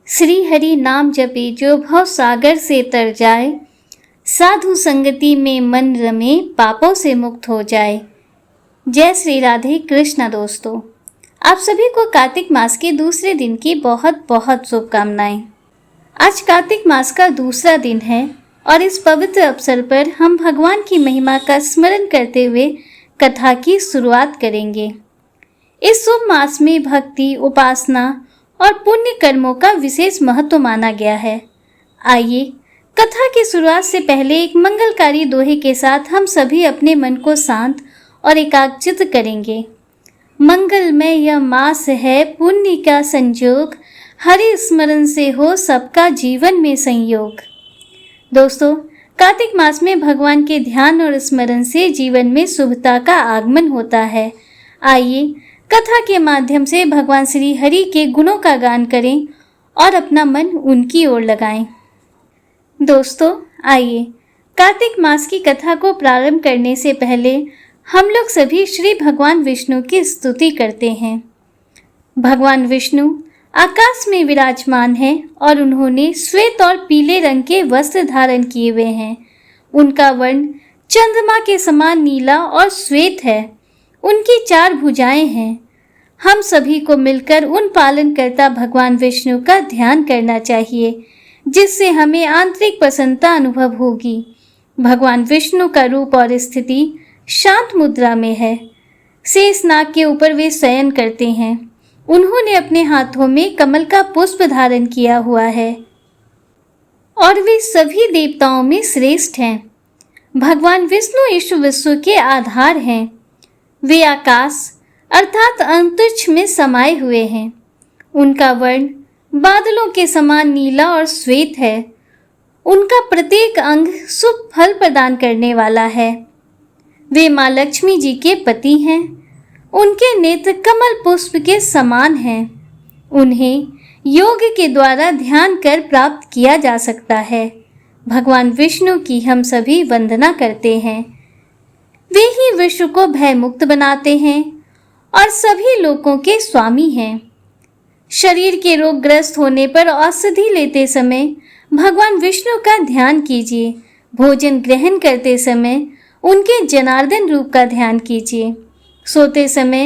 श्री हरि नाम जपे जो भव सागर से तर जाए, साधु संगति में मन रमे पापों से मुक्त हो जाए। जय श्री राधे कृष्ण। दोस्तों, आप सभी को कार्तिक मास के दूसरे दिन की बहुत बहुत शुभकामनाएं। आज कार्तिक मास का दूसरा दिन है और इस पवित्र अवसर पर हम भगवान की महिमा का स्मरण करते हुए कथा की शुरुआत करेंगे। इस शुभ मास में भक्ति, उपासना और पुण्य कर्मों का विशेष महत्व माना गया है। आइए कथा की शुरुआत से पहले एक मंगलकारी दोहे के साथ हम सभी अपने मन को शांत और एकाग्रचित्त करेंगे। मंगलमय यह मास है, पुण्य का संजोग, हरि स्मरण से हो सबका जीवन में संयोग। दोस्तों, कार्तिक मास में भगवान के ध्यान और स्मरण से जीवन में शुभता का आगमन होता है। आइए कथा के माध्यम से भगवान श्री हरि के गुणों का गान करें और अपना मन उनकी ओर लगाएं। दोस्तों, आइए कार्तिक मास की कथा को प्रारंभ करने से पहले हम लोग सभी श्री भगवान विष्णु की स्तुति करते हैं। भगवान विष्णु आकाश में विराजमान हैं और उन्होंने श्वेत और पीले रंग के वस्त्र धारण किए हुए हैं। उनका वर्ण चंद्रमा के समान नीला और श्वेत है। उनकी 4 भुजाएं हैं। हम सभी को मिलकर उन पालनकर्ता भगवान विष्णु का ध्यान करना चाहिए, जिससे हमें आंतरिक प्रसन्नता अनुभव होगी। भगवान विष्णु का रूप और स्थिति शांत मुद्रा में है। शेष नाग के ऊपर वे शयन करते हैं। उन्होंने अपने हाथों में कमल का पुष्प धारण किया हुआ है और वे सभी देवताओं में श्रेष्ठ हैं। भगवान विष्णु इस विश्व के आधार हैं। वे आकाश अर्थात अंतरिक्ष में समाये हुए हैं। उनका वर्ण बादलों के समान नीला और श्वेत है। उनका प्रत्येक अंग शुभ फल प्रदान करने वाला है। वे माँ लक्ष्मी जी के पति हैं। उनके नेत्र कमल पुष्प के समान हैं। उन्हें योग के द्वारा ध्यान कर प्राप्त किया जा सकता है। भगवान विष्णु की हम सभी वंदना करते हैं। वे ही विश्व को भयमुक्त बनाते हैं और सभी लोगों के स्वामी हैं। शरीर के रोगग्रस्त होने पर औषधि लेते समय भगवान विष्णु का ध्यान कीजिए। भोजन ग्रहण करते समय उनके जनार्दन रूप का ध्यान कीजिए। सोते समय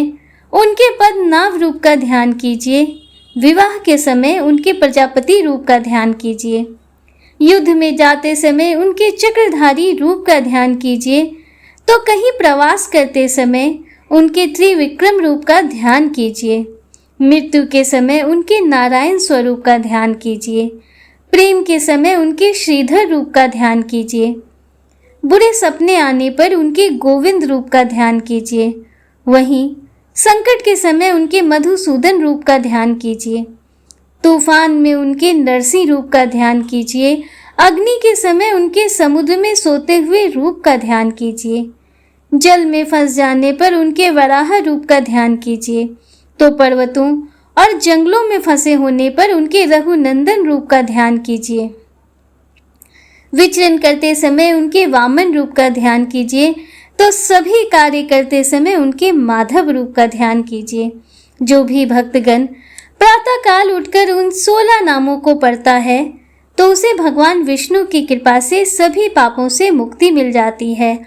उनके पद्मनाभ रूप का ध्यान कीजिए। विवाह के समय उनके प्रजापति रूप का ध्यान कीजिए। युद्ध में जाते समय उनके चक्रधारी रूप का ध्यान कीजिए। तो कहीं प्रवास करते समय उनके त्रिविक्रम रूप का ध्यान कीजिए। मृत्यु के समय उनके नारायण स्वरूप का ध्यान कीजिए। प्रेम के समय उनके श्रीधर रूप का ध्यान कीजिए। बुरे सपने आने पर उनके गोविंद रूप का ध्यान कीजिए। वहीं संकट के समय उनके मधुसूदन रूप का ध्यान कीजिए। तूफान में उनके नरसिंह रूप का ध्यान कीजिए। अग्नि के समय उनके समुद्र में सोते हुए रूप का ध्यान कीजिए। जल में फंस जाने पर उनके वराह रूप का ध्यान कीजिए। तो पर्वतों और जंगलों में फंसे होने पर उनके रघुनंदन रूप का ध्यान कीजिए। विचरण करते समय उनके वामन रूप का ध्यान कीजिए। तो सभी कार्य करते समय उनके माधव रूप का ध्यान कीजिए। जो भी भक्तगण प्रातःकाल उठकर उन 16 नामों को पढ़ता है तो उसे भगवान विष्णु की कृपा से सभी पापों से मुक्ति मिल जाती है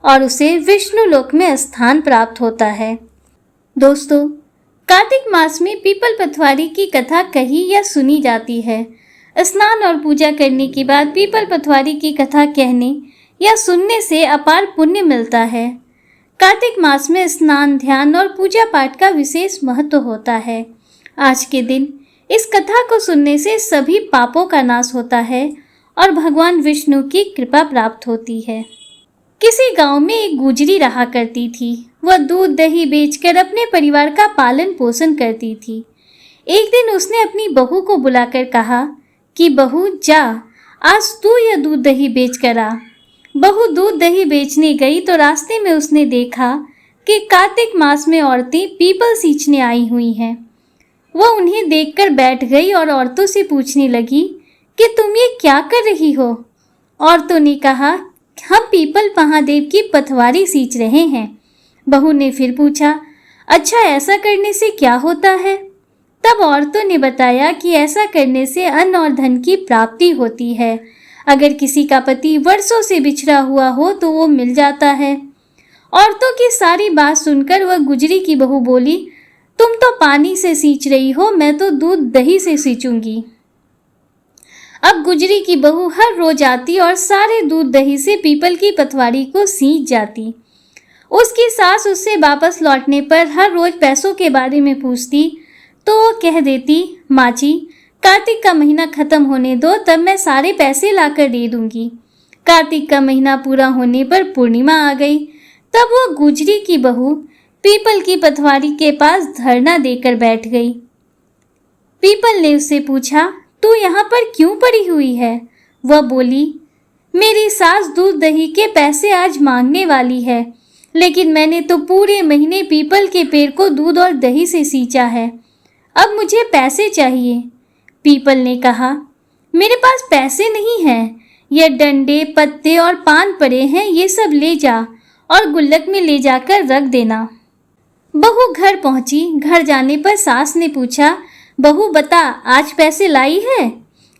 और उसे विष्णु लोक में स्थान प्राप्त होता है। दोस्तों, कार्तिक मास में पीपल पथवारी की कथा कही या सुनी जाती है। स्नान और पूजा करने के बाद पीपल पथवारी की कथा कहने या सुनने से अपार पुण्य मिलता है। कार्तिक मास में स्नान, ध्यान और पूजा पाठ का विशेष महत्व होता है। आज के दिन इस कथा को सुनने से सभी पापों का नाश होता है और भगवान विष्णु की कृपा प्राप्त होती है। किसी गांव में एक गुजरी रहा करती थी। वह दूध दही बेचकर अपने परिवार का पालन पोषण करती थी। एक दिन उसने अपनी बहू को बुलाकर कहा कि बहू जा, आज तू यह दूध दही बेच कर आ। बहू दूध दही बेचने गई तो रास्ते में उसने देखा कि कार्तिक मास में औरतें पीपल सींचने आई हुई हैं। वह उन्हें देखकर बैठ गई और औरतों से पूछने लगी कि तुम ये क्या कर रही हो। औरतों ने कहा, हम पीपल महादेव की पथवारी सींच रहे हैं। बहू ने फिर पूछा, अच्छा ऐसा करने से क्या होता है? तब औरतों ने बताया कि ऐसा करने से अन्न और धन की प्राप्ति होती है। अगर किसी का पति वर्षों से बिछड़ा हुआ हो तो वो मिल जाता है। औरतों की सारी बात सुनकर वह गुजरी की बहू बोली, तुम तो पानी से सींच रही हो, मैं तो दूध दही से सींचूंगी। अब गुजरी की बहू हर रोज आती और सारे दूध दही से पीपल की पतवारी को सींच जाती। उसकी सास उससे वापस लौटने पर हर रोज पैसों के बारे में पूछती तो वो कह देती, माँ जी, कार्तिक का महीना खत्म होने दो, तब मैं सारे पैसे लाकर दे दूंगी। कार्तिक का महीना पूरा होने पर पूर्णिमा आ गई। तब वो गुजरी की बहू पीपल की पतवारी के पास धरना देकर बैठ गई। पीपल ने उससे पूछा, तू यहाँ पर क्यों पड़ी हुई है? वह बोली, मेरी सास दूध दही के पैसे आज मांगने वाली है, लेकिन मैंने तो पूरे महीने पीपल के पेड़ को दूध और दही से सींचा है। अब मुझे पैसे चाहिए। पीपल ने कहा, मेरे पास पैसे नहीं हैं, ये डंडे, पत्ते और पान पड़े हैं, ये सब ले जा और गुल्लक में ले जाकर रख देना। बहू घर पहुंची। घर जाने पर सास ने पूछा, बहू बता, आज पैसे लाई है?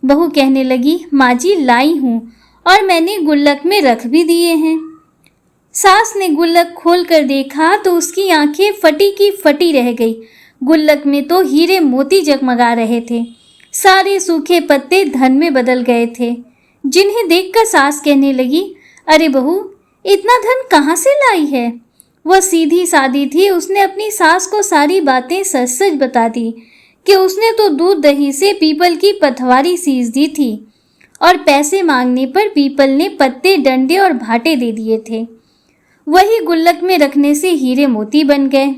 बहू कहने लगी, माँ जी लाई हूँ और मैंने गुल्लक में रख भी दिए हैं। सास ने गुल्लक खोलकर देखा तो उसकी आंखें फटी की फटी रह गई। गुल्लक में तो हीरे मोती जगमगा रहे थे। सारे सूखे पत्ते धन में बदल गए थे, जिन्हें देखकर सास कहने लगी, अरे बहू, इतना धन कहाँ से लाई है? वह सीधी सादी थी। उसने अपनी सास को सारी बातें सच सच बता दी कि उसने तो दूध दही से पीपल की पतवारी सींच दी थी और पैसे मांगने पर पीपल ने पत्ते, डंडे और भाटे दे दिए थे। वही गुल्लक में रखने से हीरे मोती बन गए।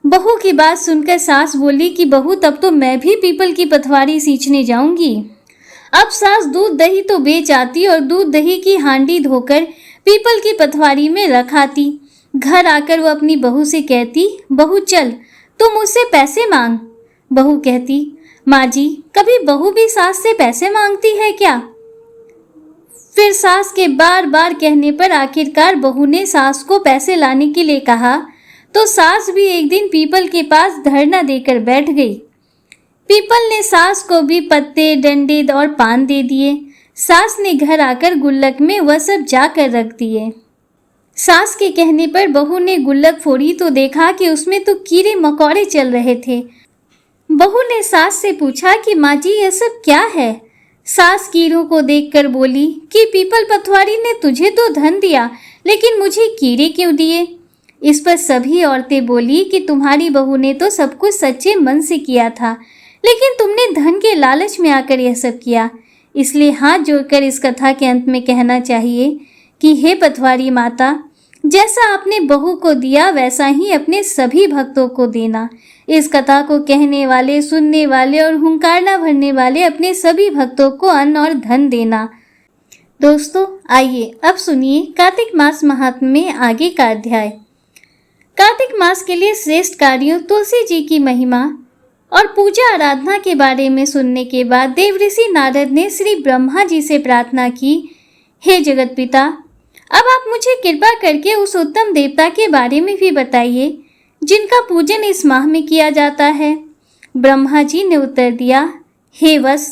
बहू की बात सुनकर सास बोली कि बहू, तब तो मैं भी पीपल की पतवारी सींचने जाऊंगी। अब सास दूध दही तो बेच आती और दूध दही की हांडी धोकर पीपल की पतवारी में रख आती। घर आकर वो अपनी बहू से कहती, बहू चल, तू मुझसे पैसे मांग। बहू कहती, माँ जी, कभी बहू भी सास से पैसे मांगती है क्या? फिर सास के बार बार कहने पर आखिरकार बहू ने सास को पैसे लाने के लिए कहा तो सास भी एक दिन पीपल के पास धरना देकर बैठ गई। पीपल ने सास को भी पत्ते, डंडे और पान दे दिए। सास ने घर आकर गुल्लक में वह सब जाकर रख दिए। सास के कहने पर बहू ने गुल्लक फोड़ी तो देखा कि उसमें तो कीड़े मकोड़े चल रहे थे। बहू ने सास से पूछा कि माँ जी, यह सब क्या है? सास कीड़ों को देखकर बोली कि पीपल पतवारी ने तुझे तो धन दिया, लेकिन मुझे कीड़े क्यों दिए? इस पर सभी औरतें बोली कि तुम्हारी बहू ने तो सब कुछ सच्चे मन से किया था, लेकिन तुमने धन के लालच में आकर यह सब किया। इसलिए हाथ जोड़कर इस कथा के अंत में कहना चाहिए कि हे पतवारी माता, जैसा आपने बहू को दिया वैसा ही अपने सभी भक्तों को देना। इस कथा को कहने वाले, सुनने वाले और हुंकारना भरने वाले अपने सभी भक्तों को अन्न और धन देना। दोस्तों, आइए अब सुनिए कार्तिक मास महात्म्य में आगे का अध्याय। कार्तिक मास के लिए श्रेष्ठ कार्यों, तुलसी जी की महिमा और पूजा आराधना के बारे में सुनने के बाद देवऋषि नारद ने श्री ब्रह्मा जी से प्रार्थना की, हे जगत पिता, अब आप मुझे कृपा करके उस उत्तम देवता के बारे में भी बताइए जिनका पूजन इस माह में किया जाता है। ब्रह्मा जी ने उत्तर दिया, हे वत्स,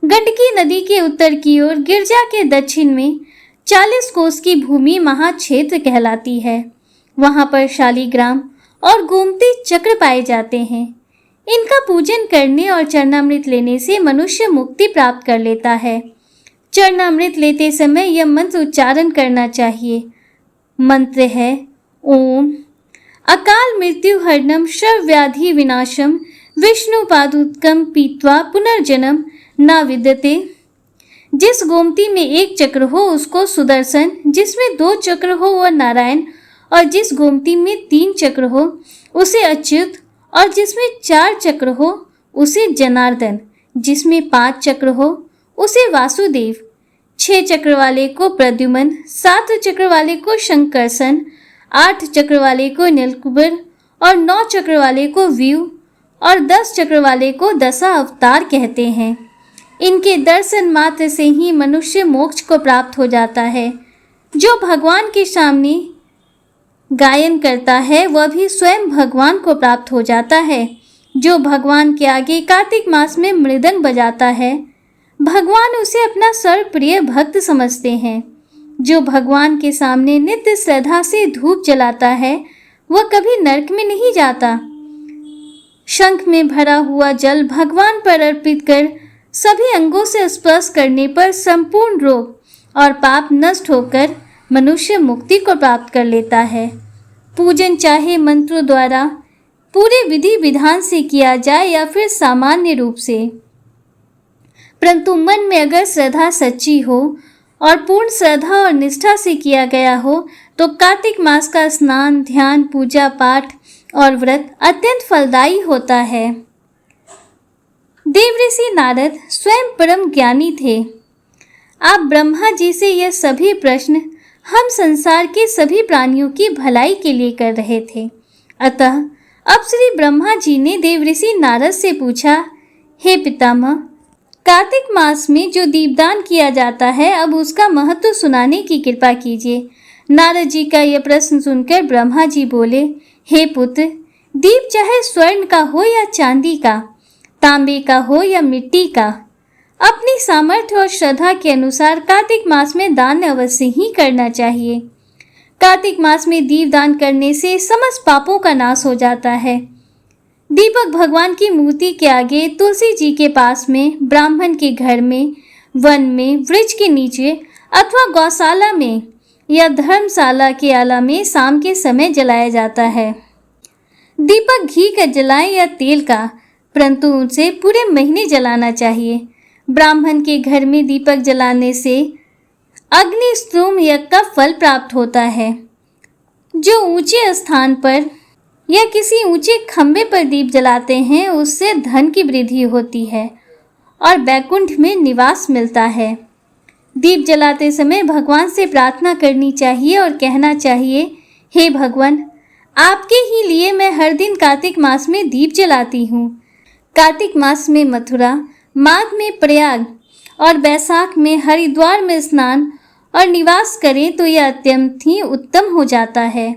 गंडकी नदी के उत्तर की ओर गिरजा के दक्षिण में 40 कोस की भूमि महाक्षेत्र कहलाती है। वहां पर शालिग्राम और गोमती चक्र पाए जाते हैं। इनका पूजन करने और चरणामृत लेने से मनुष्य मुक्ति प्राप्त कर लेता है। चरणामृत लेते समय यह मंत्र उच्चारण करना चाहिए। मंत्र है, ओम अकाल मृत्यु हरणम शव व्याधि विनाशम विष्णु पादुकम पीत्वा पुनर्जन्म न विद्यते। जिस गोमती में 1 चक्र हो उसको सुदर्शन, जिसमें 2 चक्र हो वह नारायण, और जिस गोमती में 3 चक्र हो उसे अच्युत, और जिसमें 4 चक्र हो उसे जनार्दन, जिसमें 5 चक्र हो उसे वासुदेव, 6 चक्र वाले को प्रद्युमन, 7 चक्र वाले को शंकरसन, 8 चक्र वाले को नीलकुबर और 9 चक्र वाले को व्यू और 10 चक्र वाले को दशा अवतार कहते हैं। इनके दर्शन मात्र से ही मनुष्य मोक्ष को प्राप्त हो जाता है। जो भगवान के सामने गायन करता है वह भी स्वयं भगवान को प्राप्त हो जाता है। जो भगवान के आगे कार्तिक मास में मृदंग बजाता है, भगवान उसे अपना सर्वप्रिय भक्त समझते हैं। जो भगवान के सामने नित्य श्रद्धा से धूप जलाता है, वह कभी नरक में नहीं जाता। शंख में भरा हुआ जल भगवान पर अर्पित कर सभी अंगों से स्पर्श करने पर संपूर्ण रोग और पाप नष्ट होकर मनुष्य मुक्ति को प्राप्त कर लेता है। पूजन चाहे मंत्रों द्वारा पूरे विधि विधान से किया जाए या फिर सामान्य रूप से, परंतु मन में अगर श्रद्धा सच्ची हो और पूर्ण श्रद्धा और निष्ठा से किया गया हो तो कार्तिक मास का स्नान, ध्यान, पूजा पाठ और व्रत अत्यंत फलदायी होता है। देवऋषि नारद स्वयं परम ज्ञानी थे। आप ब्रह्मा जी से यह सभी प्रश्न हम संसार के सभी प्राणियों की भलाई के लिए कर रहे थे। अतः अब श्री ब्रह्मा जी ने देवऋषि नारद से पूछा, हे पितामह, कार्तिक मास में जो दीपदान किया जाता है, अब उसका महत्व सुनाने की कृपा कीजिए। नारद जी का यह प्रश्न सुनकर ब्रह्मा जी बोले, हे पुत्र, दीप चाहे स्वर्ण का हो या चांदी का, तांबे का हो या मिट्टी का, अपनी सामर्थ्य और श्रद्धा के अनुसार कार्तिक मास में दान अवश्य ही करना चाहिए। कार्तिक मास में दीप दान करने से समस्त पापों का नाश हो जाता है। दीपक भगवान की मूर्ति के आगे, तुलसी जी के पास में, ब्राह्मण के घर में, वन में, वृक्ष के नीचे अथवा गौशाला में या धर्मशाला के आला में शाम के समय जलाया जाता है। दीपक घी का जलाएं या तेल का, परंतु उसे पूरे महीने जलाना चाहिए। ब्राह्मण के घर में दीपक जलाने से अग्नि स्तोम यज्ञ का फल प्राप्त होता है। जो ऊंचे स्थान पर या किसी ऊंचे खंबे पर दीप जलाते हैं, उससे धन की वृद्धि होती है और वैकुंठ में निवास मिलता है। दीप जलाते समय भगवान से प्रार्थना करनी चाहिए और कहना चाहिए, हे भगवान, आपके ही लिए मैं हर दिन कार्तिक मास में दीप जलाती हूँ। कार्तिक मास में मथुरा, माघ में प्रयाग और बैसाख में हरिद्वार में स्नान और निवास करें तो यह अत्यंत ही उत्तम हो जाता है।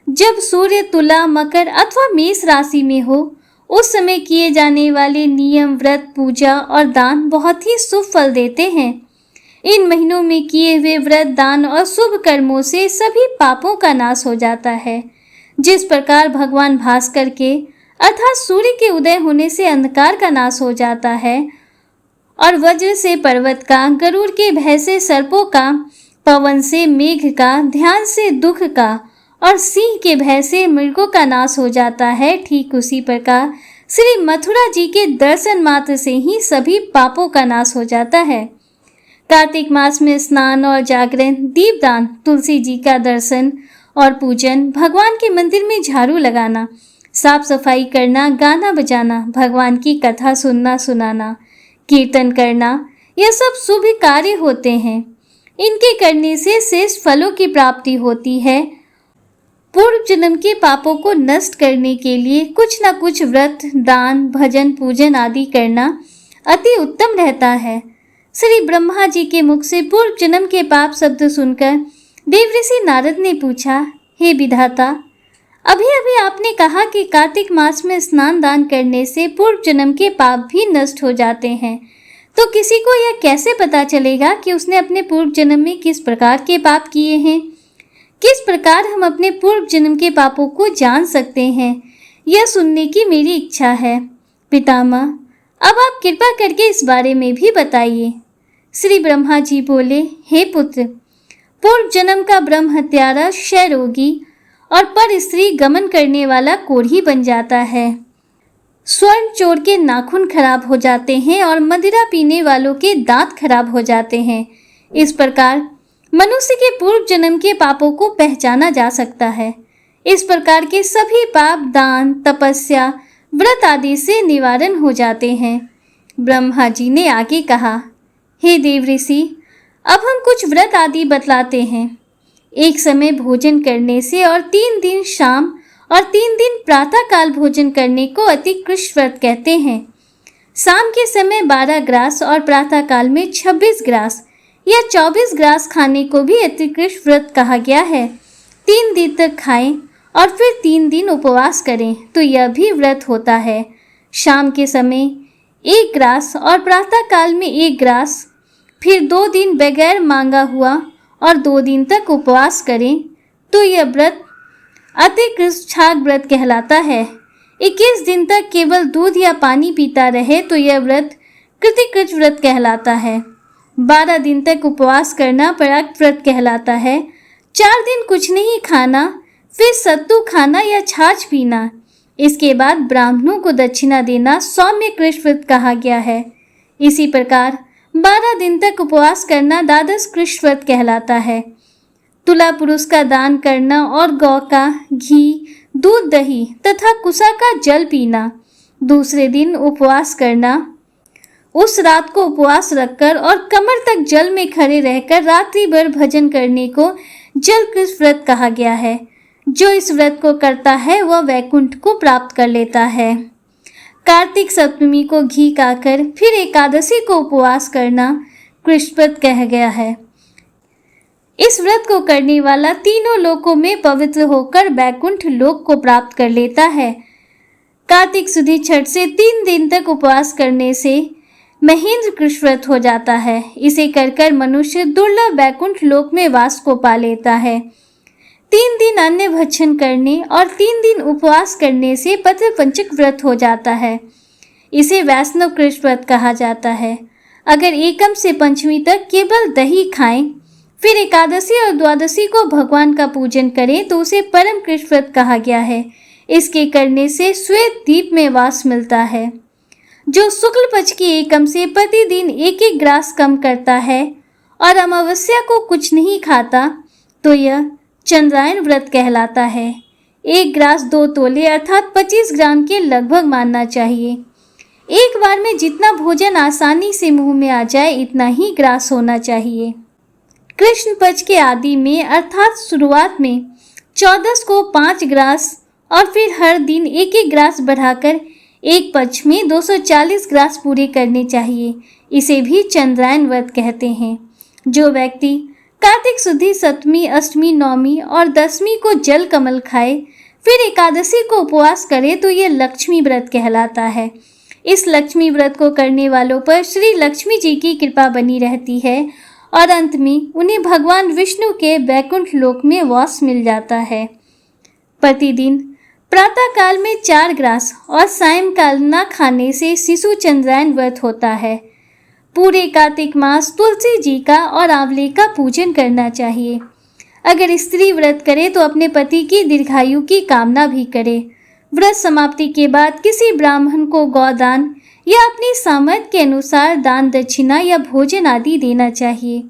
जब सूर्य तुला, मकर अथवा मेष राशि में हो, उस समय किए जाने वाले नियम, व्रत, पूजा और दान बहुत ही शुभ फल देते हैं। इन महीनों में किए हुए व्रत, दान और शुभ कर्मों से सभी पापों का नाश हो जाता है। जिस प्रकार भगवान भास्कर के अर्थात सूर्य के उदय होने से अंधकार का नाश हो जाता है और वज्र से पर्वत का, गरुड़ के भय से सर्पों का, पवन से मेघ का, ध्यान से दुख का और सिंह के भय से मृगों का नाश हो जाता है, ठीक उसी प्रकार श्री मथुरा जी के दर्शन मात्र से ही सभी पापों का नाश हो जाता है। कार्तिक मास में स्नान और जागरण, दीपदान, तुलसी जी का दर्शन और पूजन, भगवान के मंदिर में झाड़ू लगाना, साफ सफाई करना, गाना बजाना, भगवान की कथा सुनना सुनाना, कीर्तन करना, यह सब शुभ कार्य होते हैं। इनके करने से श्रेष्ठ फलों की प्राप्ति होती है। पूर्व जन्म के पापों को नष्ट करने के लिए कुछ न कुछ व्रत, दान, भजन, पूजन आदि करना अति उत्तम रहता है। श्री ब्रह्मा जी के मुख से पूर्व जन्म के पाप शब्द सुनकर देवऋषि नारद ने पूछा, हे विधाता, अभी अभी आपने कहा कि कार्तिक मास में स्नान दान करने से पूर्व जन्म के पाप भी नष्ट हो जाते हैं, तो किसी को यह कैसे पता चलेगा कि उसने अपने पूर्व जन्म में किस प्रकार के पाप किए हैं? किस प्रकार हम अपने पूर्व जन्म के पापों को जान सकते हैं? यह सुनने की मेरी इच्छा है। पितामह, अब आप कृपा करके इस बारे में भी बताइए। श्री ब्रह्मा जी बोले, हे पुत्र, पूर्व जन्म का ब्रह्म हत्यारा, क्षय रोगी और पर स्त्री गमन करने वाला कोढ़ी बन जाता है। स्वर्ण चोर के नाखून खराब हो जाते हैं और मदिरा पीने वालों के दांत खराब हो जाते हैं। इस प्रकार मनुष्य के पूर्व जन्म के पापों को पहचाना जा सकता है। इस प्रकार के सभी पाप दान, तपस्या, व्रत आदि से निवारण हो जाते हैं। ब्रह्मा जी ने आगे कहा, हे देवऋषि, अब हम कुछ व्रत आदि बतलाते हैं। एक समय भोजन करने से और 3 दिन शाम और 3 दिन प्रातः काल भोजन करने को अतिकृष्ट व्रत कहते हैं। शाम के समय 12 ग्रास और प्रातः काल में 26 ग्रास या 24 ग्रास खाने को भी अतिकृष्ट व्रत कहा गया है। 3 दिन तक खाएं और फिर 3 दिन उपवास करें तो यह भी व्रत होता है। शाम के समय 1 ग्रास और प्रातः काल में 1 ग्रास, फिर 2 दिन बगैर मांगा हुआ और 2 दिन तक उपवास करें तो यह व्रत अतिकृष्ण व्रत कहलाता है। 21 दिन तक केवल दूध या पानी पीता रहे तो यह व्रत कृतिकृत व्रत कहलाता है। 12 दिन तक उपवास करना पराक्त व्रत कहलाता है। 4 दिन कुछ नहीं खाना, फिर सत्तू खाना या छाछ पीना, इसके बाद ब्राह्मणों को दक्षिणा देना सौम्य कृष्ण व्रत कहा गया है। इसी प्रकार 12 दिन तक उपवास करना द्वादश कृष्ण व्रत कहलाता है। तुला पुरुष का दान करना और गौ का घी, दूध, दही तथा कुसा का जल पीना। दूसरे दिन उपवास करना, उस रात को उपवास रखकर और कमर तक जल में खड़े रहकर रात्रि भर भजन करने को जल कृष्ण व्रत कहा गया है। जो इस व्रत को करता है वह वैकुंठ को प्राप्त कर लेता है। कार्तिक सप्तमी को घी खाकर फिर एकादशी को उपवास करना कृष्ण व्रत कहा गया है। इस व्रत को करने वाला तीनों लोकों में पवित्र होकर वैकुंठ लोक को प्राप्त कर लेता है। कार्तिक सुदी छठ से 3 दिन तक उपवास करने से महेंद्र कृष्ण व्रत हो जाता है। इसे कर मनुष्य दुर्लभ वैकुंठ लोक में वास को पा लेता है। 3 दिन अन्न भक्षण करने और 3 दिन उपवास करने से पत्र पंचक व्रत हो जाता है। इसे वैष्णव कृष्ण व्रत कहा जाता है। अगर एकम से पंचमी तक केवल दही खाएं, फिर एकादशी और द्वादशी को भगवान का पूजन करें तो उसे परम कृष्ण व्रत कहा गया है। इसके करने से श्वेत द्वीप में वास मिलता है। जो शुक्ल पक्ष की एकम से प्रतिदिन 1-1 ग्रास कम करता है और अमावस्या को कुछ नहीं खाता तो यह चंद्रायन व्रत कहलाता है। 1 ग्रास 2 तोले अर्थात 25 ग्राम के लगभग मानना चाहिए। एक बार में जितना भोजन आसानी से मुंह में आ जाए इतना ही ग्रास होना चाहिए। कृष्ण पक्ष के आदि में अर्थात शुरुआत में 14 को 5 ग्रास और फिर हर दिन 1-1 ग्रास बढ़ाकर एक पक्ष में 240 ग्रास पूरे करने चाहिए। इसे भी चंद्रायन व्रत कहते हैं। जो व्यक्ति कार्तिक शुद्धि सप्तमी, अष्टमी, नवमी और 10वीं को जल कमल खाए, फिर एकादशी को उपवास करे तो यह लक्ष्मी व्रत कहलाता है। इस लक्ष्मी व्रत को करने वालों पर श्री लक्ष्मी जी की कृपा बनी रहती है और अंत में उन्हें भगवान विष्णु के वैकुंठ लोक में वास मिल जाता है। प्रतिदिन प्रातः काल में 4 ग्रास और सायंकाल न खाने से शिशु चंद्रायन व्रत होता है। पूरे कार्तिक मास तुलसी जी का और आंवले का पूजन करना चाहिए। अगर स्त्री व्रत करे तो अपने पति की दीर्घायु की कामना भी करे। व्रत समाप्ति के बाद किसी ब्राह्मण को गौदान या अपनी सामर्थ्य के अनुसार दान दक्षिणा या भोजन आदि देना चाहिए।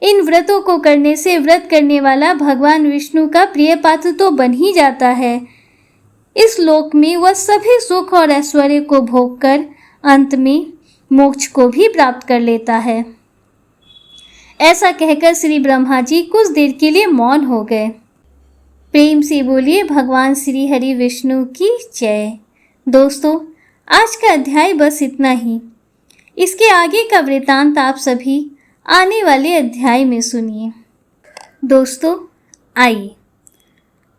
इन व्रतों को करने से व्रत करने वाला भगवान विष्णु का प्रिय पात्र तो बन ही जाता है। इस लोक में वह सभी सुख और ऐश्वर्य को भोग कर अंत में मोक्ष को भी प्राप्त कर लेता है। ऐसा कहकर श्री ब्रह्मा जी कुछ देर के लिए मौन हो गए। प्रेम से बोलिए भगवान श्री हरि विष्णु की जय। दोस्तों, आज का अध्याय बस इतना ही। इसके आगे का वृतांत आप सभी आने वाले अध्याय में सुनिए। दोस्तों, आइए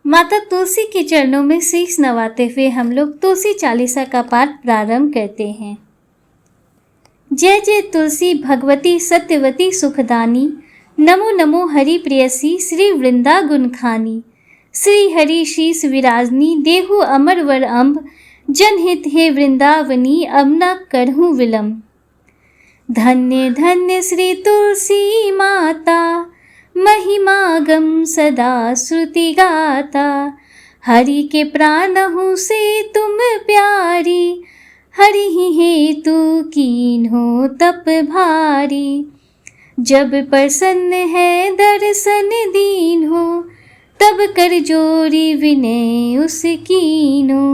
माता तुलसी के चरणों में शीश नवाते हुए हम लोग तुलसी चालीसा का पाठ प्रारंभ करते हैं। जय जय तुलसी भगवती सत्यवती सुखदानी, नमो नमो हरि प्रियसी श्री वृंदा गुणखानी। श्री हरि शीस विराजनी, देहु अमर वर अम्ब, जनहित हे वृंदावनी, अब न करहूँ विलम्ब। धन्य धन्य श्री तुलसी माता, महिमागम सदा श्रुति गाता। हरि के प्राणहु से तुम प्यारी, हरि ही हेतु कीन्हो तप भारी। जब प्रसन्न है दर्शन दीन हो, तब कर जोरी विनय उस कीनो।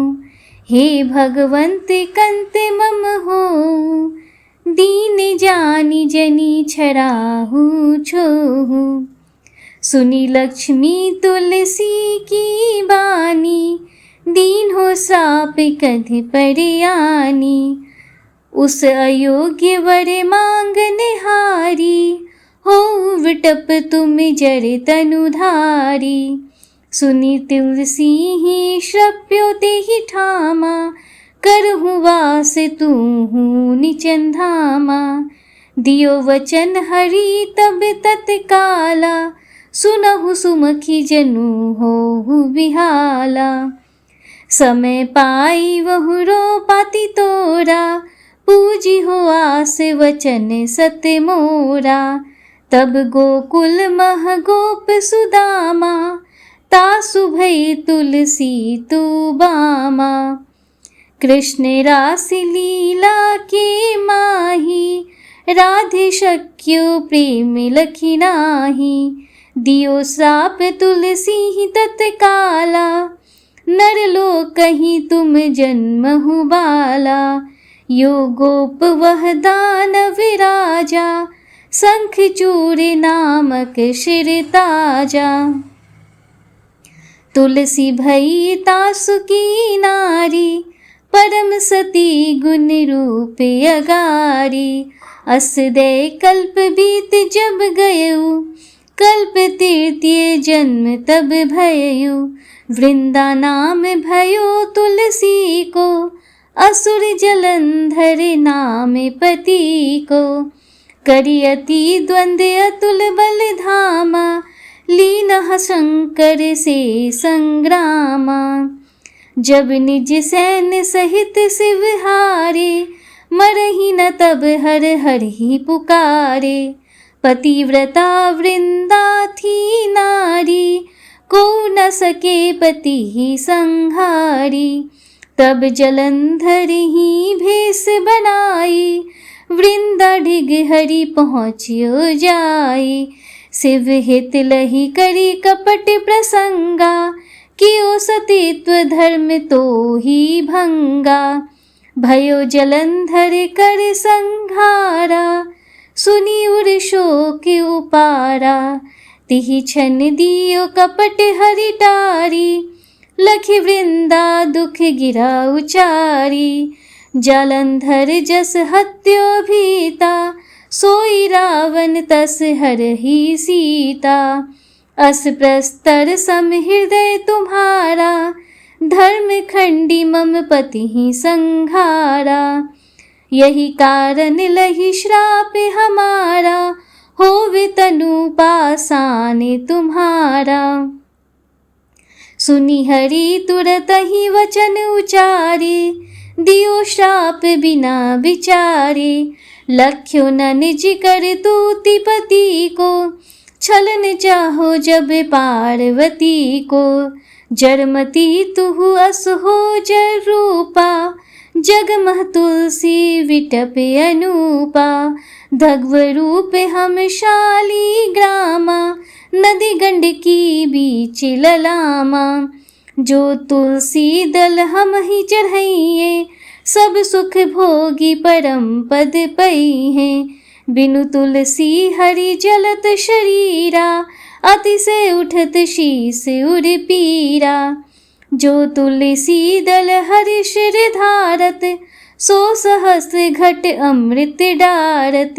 हे भगवंत कंत मम हो, दीन जानी जनी छराहू छोहू। सुनी लक्ष्मी तुलसी की बानी, दीन हो श्राप कधि परियानी। उस अयोग्य वर मांगने हारी, हो विटप तुम जर तनुधारी। सुनी तुलसी ही श्रव्यो तेहि ठामा, करहु वास तूहू निचन धामा। दियो वचन हरि तब तत्काला, सुनहु सुमखी जनु होहु बिहाला। समय पाई वहु रो पाति तोरा, पूजी हो आस वचन सत्य मोरा। तब गोकुल मह गोप सुदामा, तासु भई तुलसी तू बामा। कृष्ण रास लीला के माही, राधे शक्यो प्रेम लखी नाही। दियो श्राप तुलसी ही तत्काला, नर लोक कहीं तुम जन्महु बाला। यो गोप वह दानव राजा, शंख चूर नामक शिर ताजा। तुलसी भई तासु की नारी, परम सती गुण रूप अगारी। अस दे कल्प बीत जब गयउ, कल्प तृतीय जन्म तब भयउ। वृंदा नाम भयो तुलसी को, असुर जलंधर नाम पति को। करियति द्वंद अतुल बल धामा, लीनः शंकर से संग्रामा। जब निज सैन्य सहित शिव हारे, मरहि न तब हर हर ही पुकारे। पतिव्रता वृंदा थी नारी, को न सके पति ही संहारी। तब जलंधर ही भेष बनाई, वृंदा ढिग हरि पहुँचियो जाई। शिव हित लही करी कपट प्रसंगा, कियो सतीत्व धर्म तो ही भंगा। भयो जलंधर कर संहारा, सुनी उर शोक उपारा। तिहि छन दियो कपट हरि टारी, लखि वृंदा दुख गिरा उचारी। जलंधर जस हत्यो भीता, सोई रावण तस हरहि सीता। अस प्रस्तर सम हृदय तुम्हारा, धर्म खंडी मम पति ही संहारा। यही कारण लही श्राप हमारा, होवे तनु पासान तुम्हारा। सुनी हरि तुरत ही वचन उचारे, दियो श्राप बिना विचारे। लख्यो न निज कर तूति पति को, छलन चाहो जब पार्वती को। जरमती तुहु अस हो जर रूपा, जगमह तुलसी विटप अनूपा। धग्व रूप हम शाली ग्रामा, नदी गंडकी बीच ललामा। जो तुलसी दल हम ही चढ़इये, सब सुख भोगी परम पद पइहे। बिनु तुलसी हरि जलत शरीरा, अतिशय उठत शीस उर पीरा। जो तुलसी दल हरि शिर धारत, सो सहस्र घट अमृत डारत।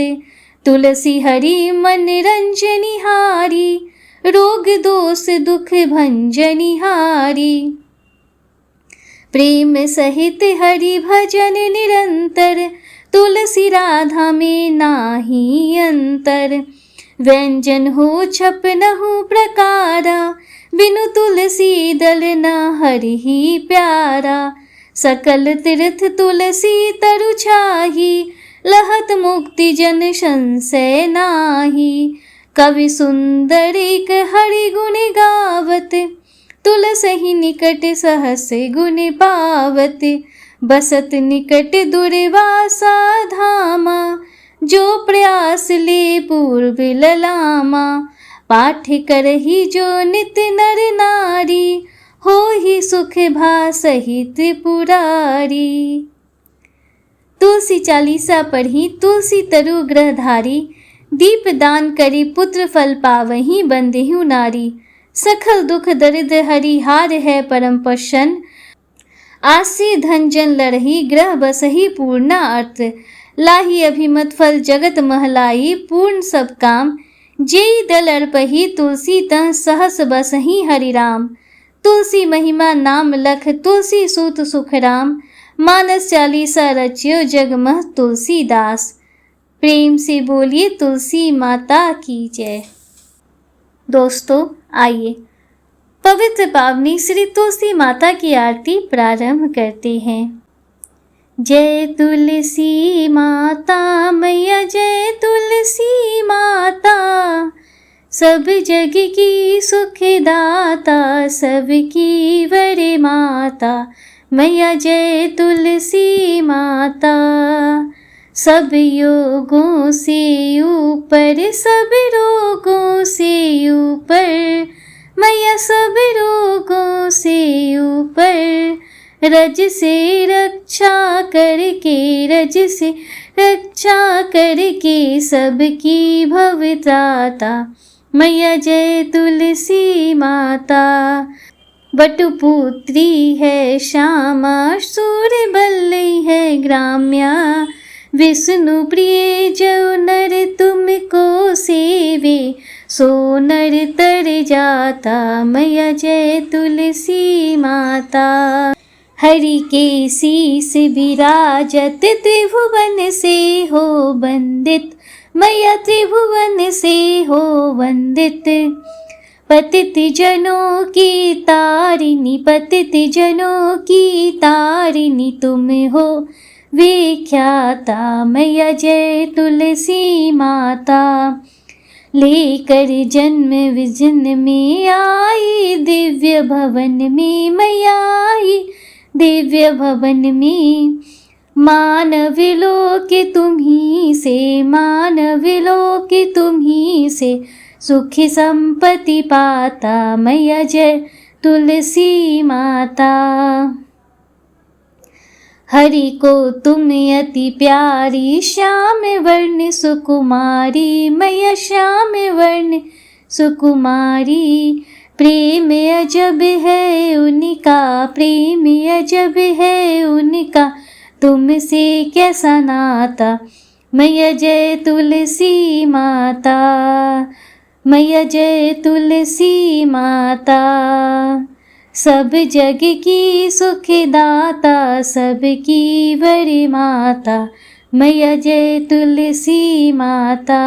तुलसी हरि मन रंजनिहारी, रोग दोष दुख भंजनिहारी। प्रेम सहित हरि भजन निरंतर, तुलसी राधा में नाही अंतर। व्यंजन हो छपनहु प्रकारा, बिनु तुलसी दल न हरि ही प्यारा। सकल तीर्थ तुलसी तरु छाही, लहत मुक्ति जन संशय नाही। कवि सुंदर एक हरि गुण गावत, तुलसी निकट सहस गुण पावत। बसत निकट दुर्वासा धामा, जो प्रयास ले पूर्व ललामा। पाठ करहि जो नित नर नारी, हो ही सुख भा सहित पुरारी। तुलसी चालीसा पढ़ी तुलसी तरु ग्रहधारी, दीप दान करी पुत्र फल पावहीं बंदेहु नारी। सखल दुख दरिद्र हरि हार है परम प्रसन्न, आसी धन जन लड़ही ग्रह बसही पूर्णा अर्थ। लाही अभिमत फल जगत महलाई, पूर्ण सब काम। जेई दल अर्पही तुलसी तह सहस बसही हरि राम। तुलसी महिमा नाम लख तुलसी सूत सुख राम, मानस चालीसा रच्यो जगमह तुलसीदास। प्रेम से बोलिए तुलसी माता की जय। दोस्तों आइए पवित्र पावनी श्री तुलसी माता की आरती प्रारंभ करते हैं। जय तुलसी माता मैया, जय तुलसी माता, सब जग की सुखदाता, सबकी वर माता मैया जय तुलसी माता। सब योगों से ऊपर, सब रोगों से ऊपर मैया, सब रोगों से ऊपर, रज से रक्षा करके, रज से रक्षा करके सबकी भवत्राता मैया जय तुलसी माता। बटुपुत्री है श्यामा, सूर्यबल्ली है ग्राम्या, विष्णु प्रिय जो नर तुमको सेवे, सो नर तर जाता मैया जय तुलसी माता। हरि के शीस विराजत, त्रिभुवन से हो वंदित मैया, त्रिभुवन से हो वंदित। पतित जनों की तारिणी, पतित जनों की तारिणी तुम हो विख्याता मैया जय तुलसी माता। लेकर जन्म विजन में आई, दिव्य भवन में मैया आई, दिव्य भवन में। मानव लोक तुम्ही से, मानव लोक तुम्ही से, सुखी संपत्ति पाता मैया जय तुलसी माता। हरि को तुम अति प्यारी, श्याम वर्ण सुकुमारी मैया, श्याम वर्ण सुकुमारी। प्रेम अजब है उनका, प्रेम अजब है उनका, तुमसे कैसा नाता मैया जय तुलसी माता, मैया जय तुलसी माता। सब जग की सुखदाता, सबकी वर माता मैया जय तुलसी माता,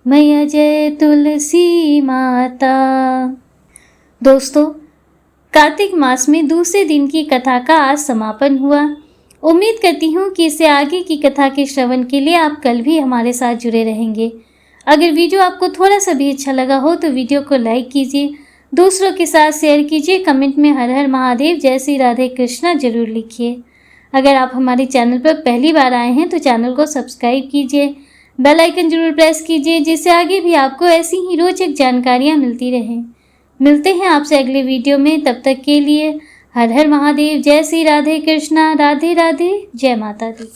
मैया जय तुलसी माता। दोस्तों कार्तिक मास में दूसरे दिन की कथा का आज समापन हुआ। उम्मीद करती हूँ कि इससे आगे की कथा के श्रवण के लिए आप कल भी हमारे साथ जुड़े रहेंगे। अगर वीडियो आपको थोड़ा सा भी अच्छा लगा हो तो वीडियो को लाइक कीजिए, दूसरों के साथ शेयर कीजिए, कमेंट में हर हर महादेव, जय श्री राधे कृष्णा जरूर लिखिए। अगर आप हमारे चैनल पर पहली बार आए हैं तो चैनल को सब्सक्राइब कीजिए, बेल आइकन जरूर प्रेस कीजिए, जिससे आगे भी आपको ऐसी ही रोचक जानकारियाँ मिलती रहें। मिलते हैं आपसे अगले वीडियो में, तब तक के लिए हर हर महादेव, जय श्री राधे कृष्णा, राधे राधे, जय माता दी।